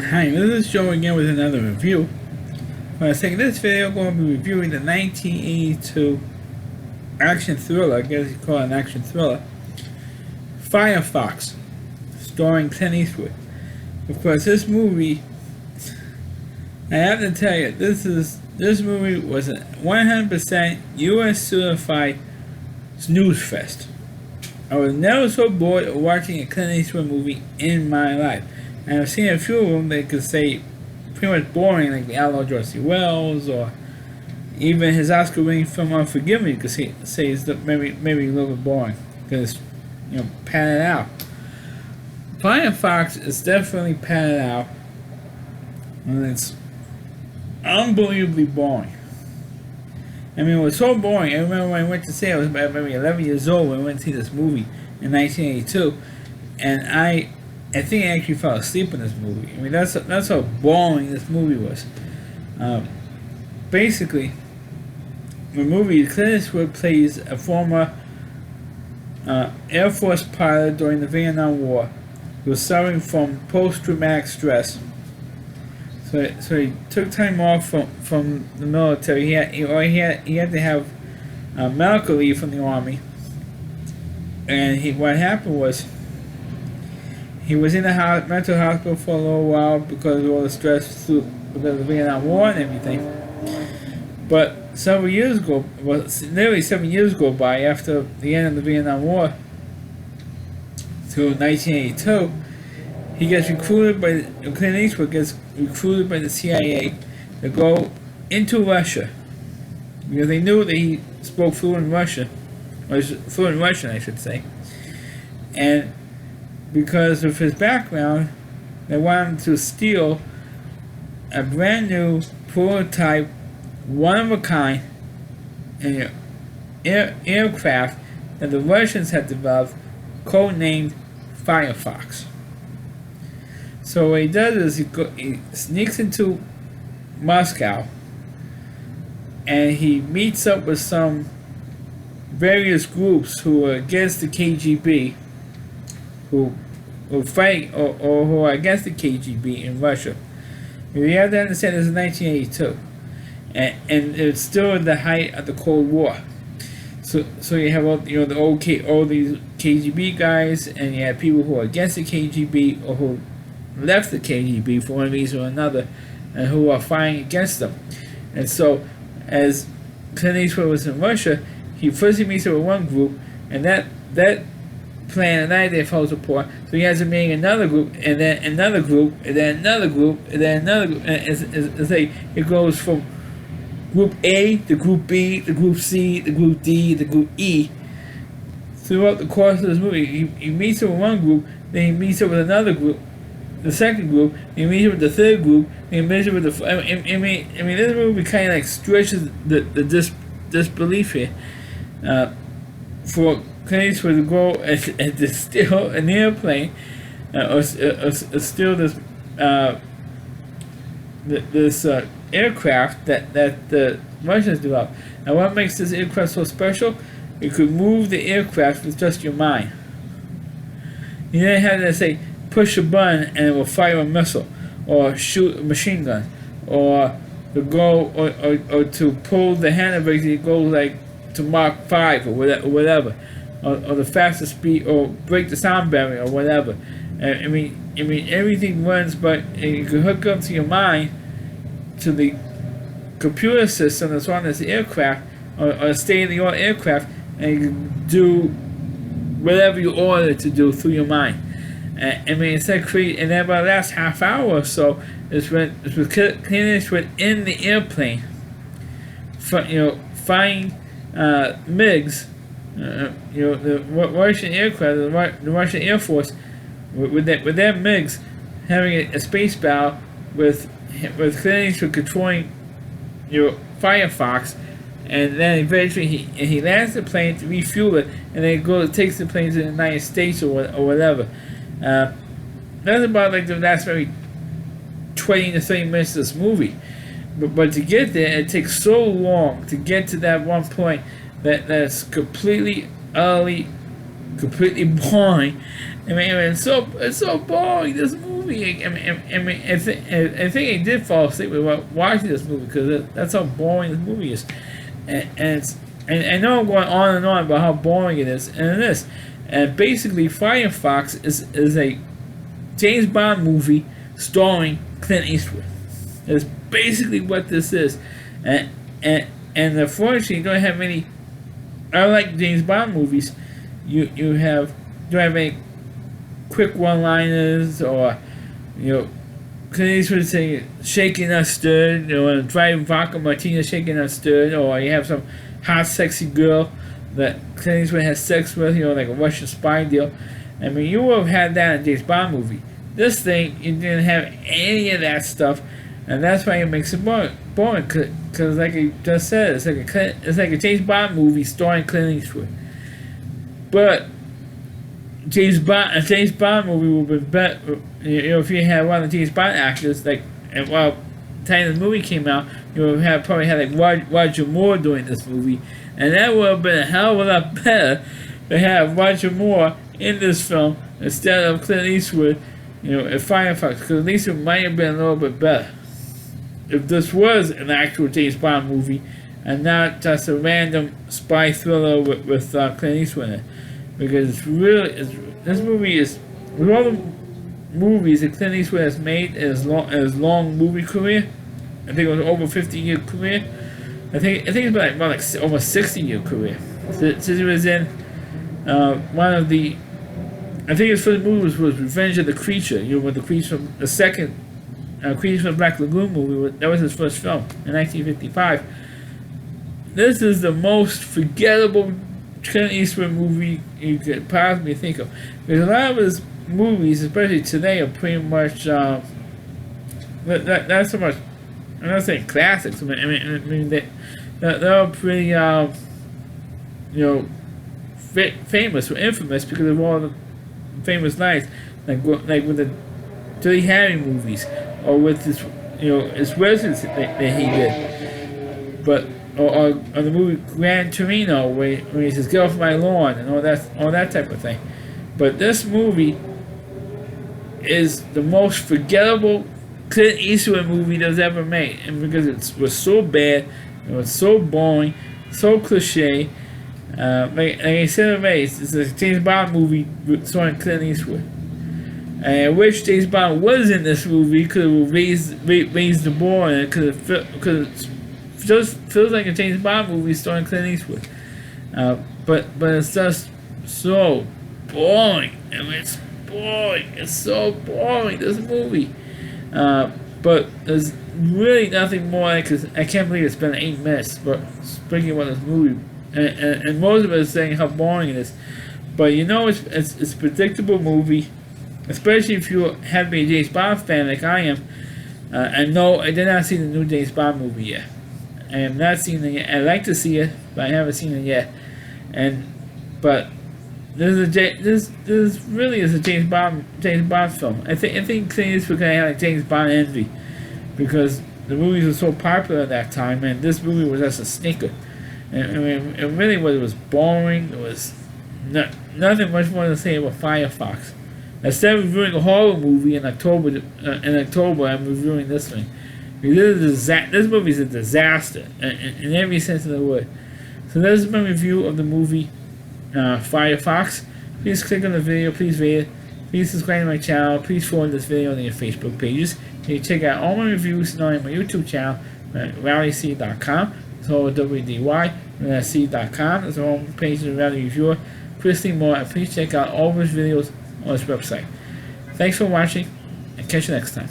Hi, this is Joe again with another review. For the sake of this video, I'm going to be reviewing the 1982 action thriller, I guess you call it an action thriller, Firefox, starring Clint Eastwood. Of course, this movie, I have to tell you, this movie was a 100% U.S. certified snooze fest. I was never so bored of watching a Clint Eastwood movie in my life. And I've seen a few of them that could say pretty much boring, like The Outlaw George C. Wells, or even his Oscar-winning film Unforgiven. You could say is maybe a little bit boring because padded out. Firefox is definitely padded out, and it's unbelievably boring. I mean, it was so boring. I remember when I went to see it, I was about maybe 11 years old when I went to see this movie in 1982, and I think I actually fell asleep in this movie. I mean, that's how boring this movie was. Basically, the movie, Clint Eastwood plays a former Air Force pilot during the Vietnam War who was suffering from post-traumatic stress. So he took time off from the military. He had to have medical leave from the Army. And what happened was, he was in a mental hospital for a little while because of all the stress because of the Vietnam War and everything. But several years ago, nearly 7 years go by after the end of the Vietnam War, through 1982, Clint Eastwood gets recruited by the CIA to go into Russia because they knew that he spoke fluent Russian, or fluent Russian, I should say, and because of his background, they wanted to steal a brand new prototype, one-of-a-kind aircraft that the Russians had developed, codenamed Firefox. So what he does is he sneaks into Moscow and he meets up with some various groups who are against the KGB, who fight or who are against the KGB in Russia. You have to understand this is 1982, and it's still in the height of the Cold War. So you have all these KGB guys, and you have people who are against the KGB or who left the KGB for one reason or another, and who are fighting against them. And so, as Clint Eastwood was in Russia, he meets up with one group, and that plan and idea falls apart. So he has to make another group, and then another group, and then another group, and then another group. And it goes from Group A to Group B to Group C to Group D to Group E. Throughout the course of this movie, he meets up with one group, then he meets up with another group, the second group, he meets up with the third group, and he meets up with the. I mean, this movie kind of like stretches the disbelief here. For Clint Eastwood to go and to steal an airplane, or steal this aircraft that the Russians developed. Now, what makes this aircraft so special? You could move the aircraft with just your mind. You didn't have to say push a button and it will fire a missile, or shoot a machine gun, or to go or to pull the handle brake. It goes like to Mach 5 or whatever. Or the fastest speed, or break the sound barrier, or whatever. I mean, everything runs, but you can hook up to your mind to the computer system that's on this aircraft, or a state-of-the-art aircraft, and you can do whatever you order it to do through your mind. I mean, it's like crazy. And then by the last half hour or so, it's with Clint Eastwood in the airplane, flying MiGs. The Russian aircraft, the Russian Air Force, with their MiGs, having a space battle with Clint Eastwood controlling Firefox, and then eventually he lands the plane to refuel it, and then takes the plane to the United States or whatever. That's about like the last maybe 20 to 30 minutes of this movie. But to get there, it takes so long to get to that one point that's completely, utterly completely boring. I mean, it's so boring, this movie. I think I did fall asleep while watching this movie because that's how boring this movie is. And I know I'm going on and on about how boring it is, and it is. And basically, Firefox is a James Bond movie starring Clint Eastwood. That's basically what this is. And unfortunately, you don't have any. I like James Bond movies. You don't have any quick one-liners or Clint Eastwood saying shaking not stirred, and driving vodka martini shaking not stirred, or you have some hot sexy girl that Clint Eastwood has sex with, like a Russian spy deal. I mean, you would have had that in a James Bond movie. This thing, you didn't have any of that stuff, and that's why it makes it boring. Because like I just said, it's like a James Bond movie starring Clint Eastwood. But a James Bond movie would have been better. If you had one of the James Bond actors, the time the movie came out, you would have probably had like Roger Moore doing this movie, and that would have been a hell of a lot better to have Roger Moore in this film instead of Clint Eastwood, at Firefox, because at least it might have been a little bit better if this was an actual James Bond movie and not just a random spy thriller with Clint Eastwood in it. Because this movie is, with all the movies that Clint Eastwood has made in his long movie career, I think it was over 50-year career. I think it's been like almost 60-year career since he was in one of the. I think his first movie was Revenge of the Creature. With the creature from the second Creature from Black Lagoon movie. That was his first film in 1955. This is the most forgettable Clint Eastwood movie you could possibly think of. Because a lot of his movies, especially today, are pretty much not so much. I'm not saying classics. I mean they're all pretty famous or infamous because of all the famous lines, like with the Dirty Harry movies, or with his residence that he did, but or the movie Gran Torino where he says "Get off my lawn" and all that type of thing. But this movie is the most forgettable Clint Eastwood movie that's ever made, and because it was so bad, it was so boring, so cliche. Like I said already, it's a James Bond movie starring Clint Eastwood. And I wish James Bond was in this movie because it would raise the bar in it, because it just feels like a James Bond movie starring Clint Eastwood. But it's just so boring. I mean, it's boring. It's so boring, this movie. But there's really nothing more, because I can't believe it's been 8 minutes but speaking about this movie. And most of it is saying how boring it is. But it's a predictable movie, especially if you have to be a James Bond fan like I am. And no, I did not see the new James Bond movie yet. I have not seen it yet. I'd like to see it, but I haven't seen it yet. But this really is a James Bond film. I think Clint Eastwood kind of had like James Bond envy, because the movies were so popular at that time, and this movie was just a sneaker. I mean, it really was boring. It was nothing much more to say about Firefox. Instead of reviewing a horror movie in October, I'm reviewing this one. This movie is a disaster in every sense of the word. So this is my review of the movie Firefox. Please click on the video. Please rate it. Please subscribe to my channel. Please forward this video on your Facebook pages. You can check out all my reviews on my YouTube channel at rallyc.com. So WDY.com is the home page of the Rally Reviewer. Please see more, and please check out all of his videos on his website. Thanks for watching, and catch you next time.